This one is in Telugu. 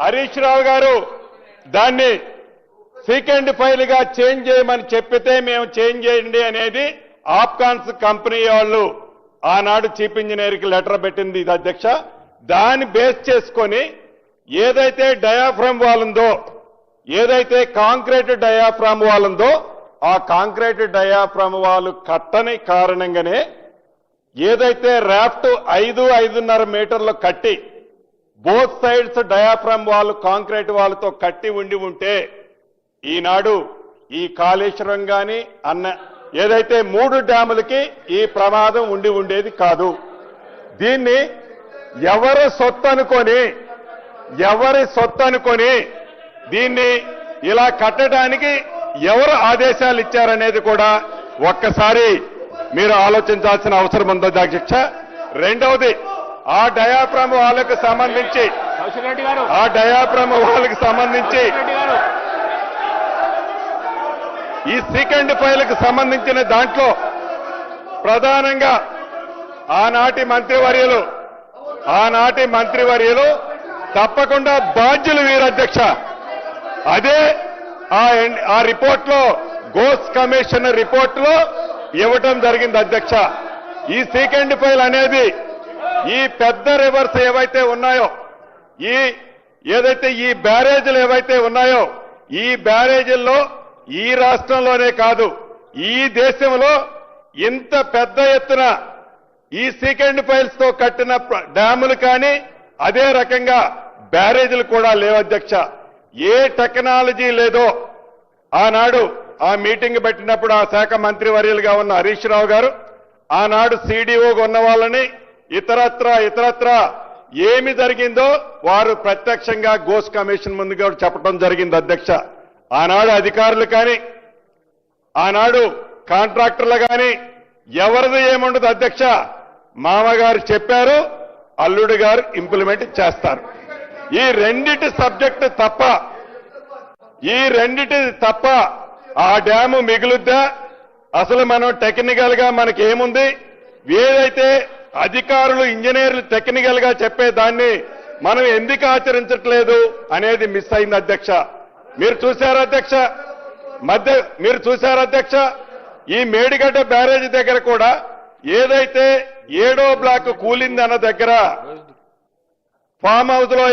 హరీష్ రావు గారు దాన్ని సెకండ్ ఫైల్ గా చేంజ్ చేయమని చెప్పితే మేము చేంజ్ చేయండి అనేది ఆప్కాన్స్ కంపెనీ వాళ్ళు ఆనాడు చీఫ్ ఇంజనీర్కి లెటర్ పెట్టింది ఇది అధ్యక్ష. దాన్ని బేస్ చేసుకొని ఏదైతే డయాఫ్రామ్ వాల్ ఉందో, ఏదైతే కాంక్రీట్ డయాఫ్రామ్ వాల్ ఉందో, ఆ కాంక్రీట్ డయాఫ్రామ్ వాల్ కట్టని కారణంగానే ఏదైతే రాఫ్ట్ 5-5.5 మీటర్లు కట్టి both sides diaphragm wall concrete వాల్తో కట్టి ఉంటే ఈనాడు ఈ కాళేశ్వరం గాని ఏదైతే 3 డ్యాములకి ఈ ప్రమాదం ఉండేది కాదు. దీన్ని ఎవరి సొత్తు అనుకొని దీన్ని ఇలా కట్టడానికి ఎవరు ఆదేశాలు ఇచ్చారనేది కూడా ఒక్కసారి మీరు ఆలోచించాల్సిన అవసరం ఉంది అధ్యక్ష. రెండవది, ఆ డయాఫ్రామ్ వాళ్ళకి సంబంధించి ఈ సెకండ్ ఫైల్కి సంబంధించిన దాంట్లో ప్రధానంగా ఆనాటి మంత్రివర్యులు తప్పకుండా బాధ్యులు వీరు అధ్యక్ష. అదే ఆ రిపోర్ట్లో గోస్ కమిషన్ రిపోర్ట్లో ఇవ్వటం జరిగింది అధ్యక్ష. ఈ సెకండ్ ఫైల్ అనేది ఈ పెద్ద రివర్స్ ఏవైతే ఉన్నాయో, ఏదైతే ఈ బ్యారేజీలు ఏవైతే ఉన్నాయో, ఈ బ్యారేజీల్లో ఈ రాష్ట్రంలోనే కాదు ఈ దేశంలో ఇంత పెద్ద ఎత్తున ఈ సెకండ్ ఫైల్స్ తో కట్టిన డ్యాములు కానీ అదే రకంగా బ్యారేజీలు కూడా లేవు అధ్యక్ష. ఏ టెక్నాలజీ లేదో ఆనాడు ఆ మీటింగ్ పెట్టినప్పుడు ఆ శాఖ మంత్రివర్యులుగా ఉన్న హరీష్ రావు గారు ఆనాడు CDOగా ఉన్న వాళ్ళని ఇతరత్ర ఏమి జరిగిందో వారు ప్రత్యక్షంగా గోస్ కమిషన్ ముందుగా చెప్పడం జరిగింది అధ్యక్ష. ఆనాడు అధికారులు కానీ ఆనాడు కాంట్రాక్టర్లు కానీ ఎవరిది ఏముండదు అధ్యక్ష. మామగారు చెప్పారు, అల్లుడు గారు ఇంప్లిమెంట్ చేస్తారు. ఈ రెండిటి సబ్జెక్టు తప్ప ఆ డ్యాము మిగులుద్దా? అసలు మనం టెక్నికల్ గా మనకి ఏముంది? ఏదైతే అధికారులు ఇంజనీర్లు టెక్నికల్ గా చెప్పేదాన్ని మనం ఎందుకు ఆచరించట్లేదు అనేది మిస్ అయింది అధ్యక్ష. మీరు చూశారు అధ్యక్ష ఈ మేడిగడ్డ బ్యారేజీ దగ్గర కూడా ఏదైతే 7వ బ్లాక్ కూలిందన్న దగ్గర ఫామ్ హౌస్ లో